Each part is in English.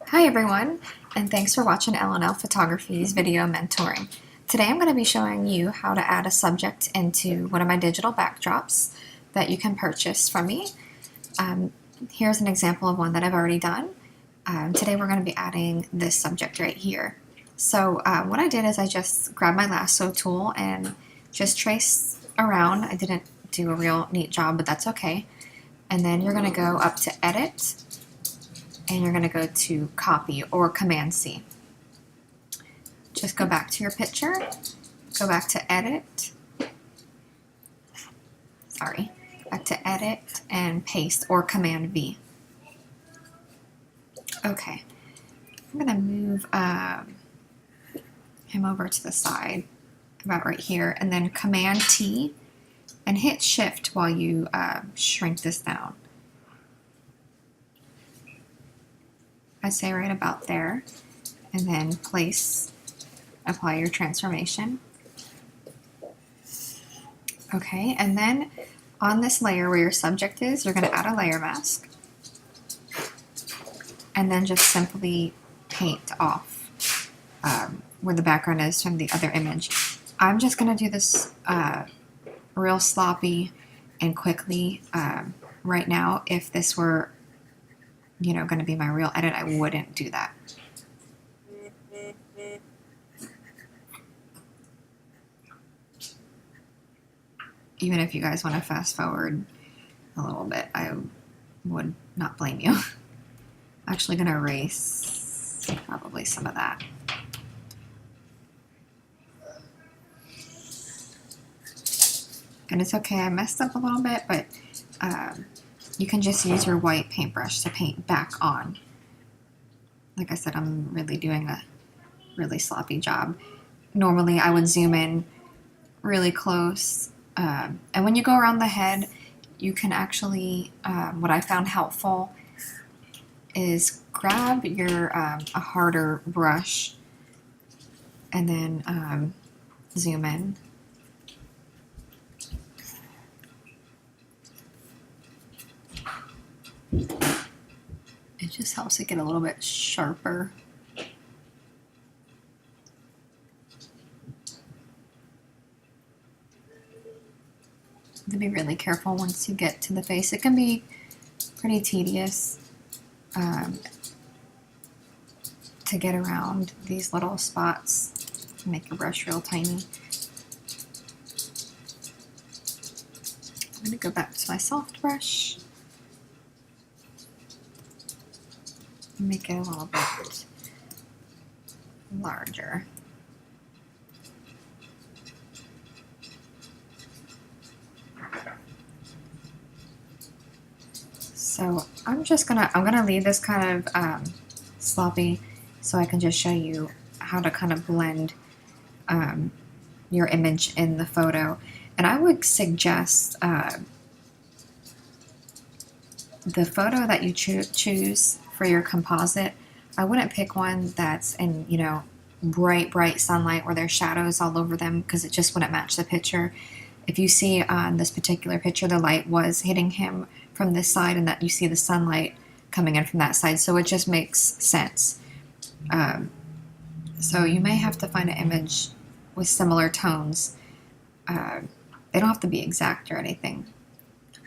Hi everyone, and thanks for watching L&L Photography's video mentoring. Today I'm going to be showing you how to add a subject into one of my digital backdrops that you can purchase from me. Here's an example of one that I've already done. Today we're going to be adding this subject right here. So what I did is I just grabbed my lasso tool and just traced around. I didn't do a real neat job, but that's okay. And then you're going to go up to Edit, and you're going to go to Copy or Command C. Just go back to your picture, go back to Edit, back to Edit and Paste or Command V. Okay, I'm going to move him over to the side, about right here, and then Command T and hit Shift while you shrink this down. I say right about there, and then apply your transformation. Okay, and then on this layer where your subject is, you're going to add a layer mask, and then just simply paint off where the background is from the other image. I'm just going to do this real sloppy and quickly right now. If this were going to be my real edit, I wouldn't do that. Even if you guys want to fast forward a little bit, I would not blame you. I'm actually going to erase probably some of that. And it's okay, I messed up a little bit, but you can just use your white paintbrush to paint back on. Like I said, I'm really doing a really sloppy job. Normally I would zoom in really close, and when you go around the head, you can actually, what I found helpful is grab your a harder brush and then zoom in. It just helps it get a little bit sharper. To be really careful once you get to the face. It can be pretty tedious to get around these little spots. Make your brush real tiny. I'm going to go back to my soft brush. Make it a little bit larger. So I'm gonna leave this kind of sloppy so I can just show you how to kind of blend your image in the photo. And I would suggest the photo that you choose for your composite, I wouldn't pick one that's in, bright sunlight where there's shadows all over them, because it just wouldn't match the picture. If you see on this particular picture, the light was hitting him from this side and that you see the sunlight coming in from that side, so it just makes sense. So you may have to find an image with similar tones. They don't have to be exact or anything.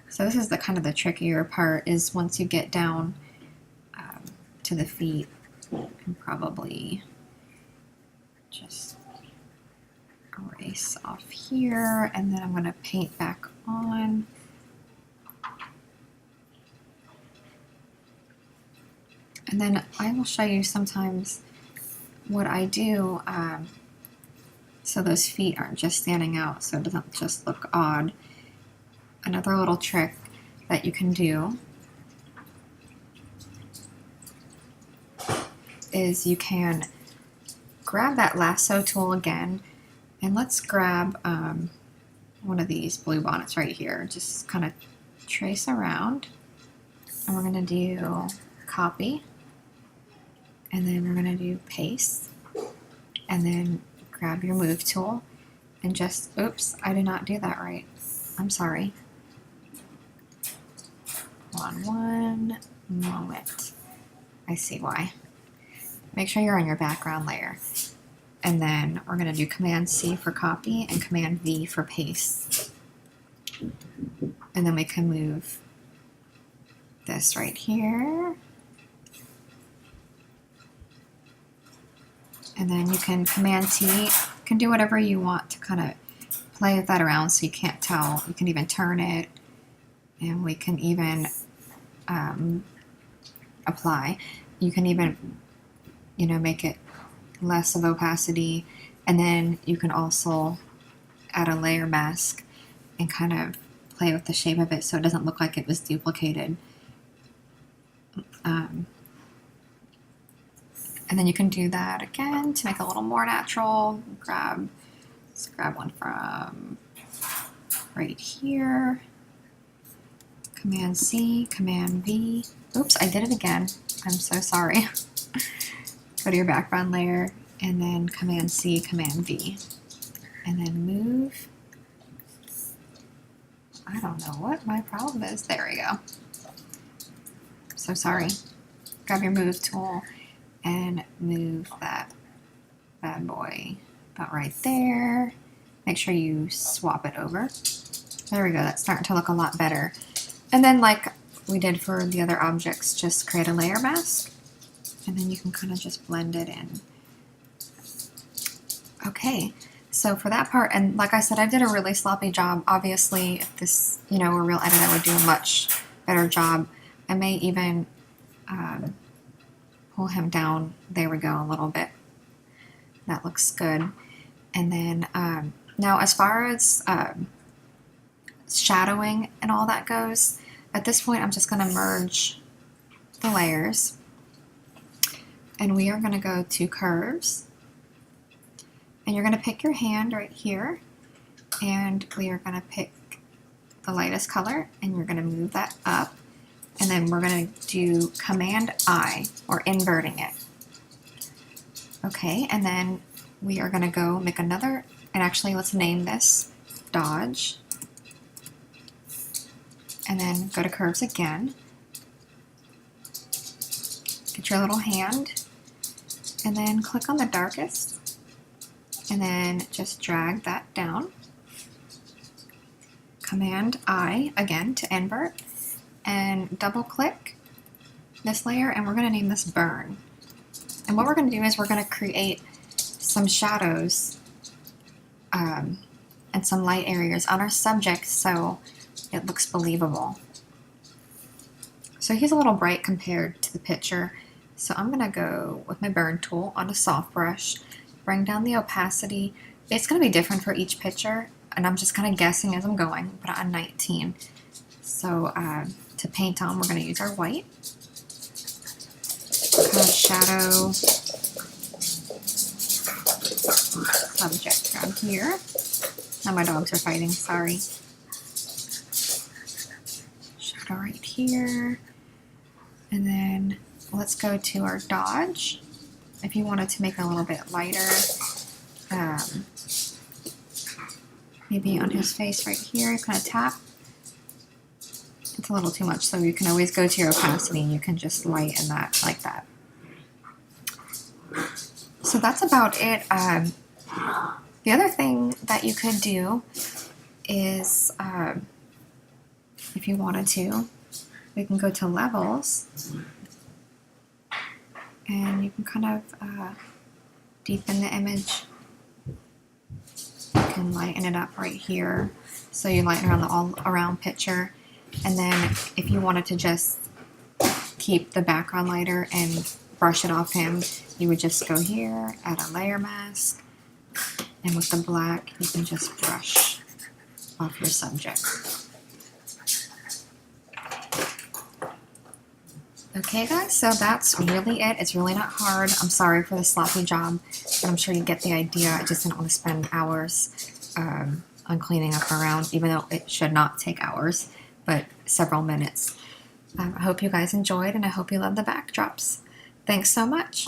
So this is the kind of the trickier part, is once you get down to the feet, you can probably just erase off here, and then I'm going to paint back on. And then I will show you sometimes what I do so those feet aren't just standing out, so it doesn't just look odd. Another little trick that you can do is you can grab that lasso tool again, and let's grab one of these blue bonnets right here. Just kind of trace around, and we're going to do Copy, and then we're going to do Paste, and then grab your Move tool and just, oops, I did not do that right. I'm sorry. Hold on one moment. I see why. make sure you're on your background layer. And then we're going to do Command C for copy and Command V for paste. And then we can move this right here. And then you can Command T, you can do whatever you want to kind of play with that around so you can't tell. You can even turn it, and we can even apply. You can even, make it less of opacity, and then you can also add a layer mask and kind of play with the shape of it so it doesn't look like it was duplicated. And then you can do that again to make it a little more natural. Let's grab one from right here. Command C, Command V. Oops, I did it again. I'm so sorry. Go to your background layer and then Command C, Command V. And then move. I don't know what my problem is. There we go. So sorry. Grab your move tool and move that bad boy about right there. Make sure you swap it over. There we go. That's starting to look a lot better. And then like we did for the other objects, just create a layer mask. And then you can kind of just blend it in. Okay, so for that part, and like I said, I did a really sloppy job. Obviously, if this, were a real edit, I would do a much better job. I may even pull him down. There we go, a little bit. That looks good. And then now as far as shadowing and all that goes, at this point I'm just going to merge the layers. And we are going to go to curves. And you're going to pick your hand right here. And we are going to pick the lightest color. And you're going to move that up. And then we're going to do Command I, or inverting it. Okay, and then we are going to go make another, and actually let's name this Dodge. And then go to curves again. Get your little hand. And then click on the darkest. And then just drag that down. Command I, again, to invert. And double click this layer, and we're going to name this Burn. And what we're going to do is we're going to create some shadows and some light areas on our subject so it looks believable. So he's a little bright compared to the picture, so I'm going to go with my Burn tool on a soft brush, bring down the opacity. It's going to be different for each picture, and I'm just kind of guessing as I'm going, put it on 19. So to paint on, we're going to use our white. Kind of shadow subject down here. Now my dogs are fighting, sorry. Shadow right here. And then let's go to our Dodge. If you wanted to make it a little bit lighter, maybe on his face right here, kind of tap. It's a little too much, so you can always go to your opacity and you can just lighten that like that. So that's about it. The other thing that you could do is, if you wanted to, we can go to levels and you can kind of deepen the image. You can lighten it up right here. So you lighten around the all around picture. And then if you wanted to just keep the background lighter and brush it off him, you would just go here, add a layer mask, and with the black, you can just brush off your subject. Okay guys, so that's really it. It's really not hard. I'm sorry for the sloppy job, but I'm sure you get the idea. I just didn't want to spend hours on cleaning up around, even though it should not take hours, but several minutes. I hope you guys enjoyed, and I hope you love the backdrops. Thanks so much.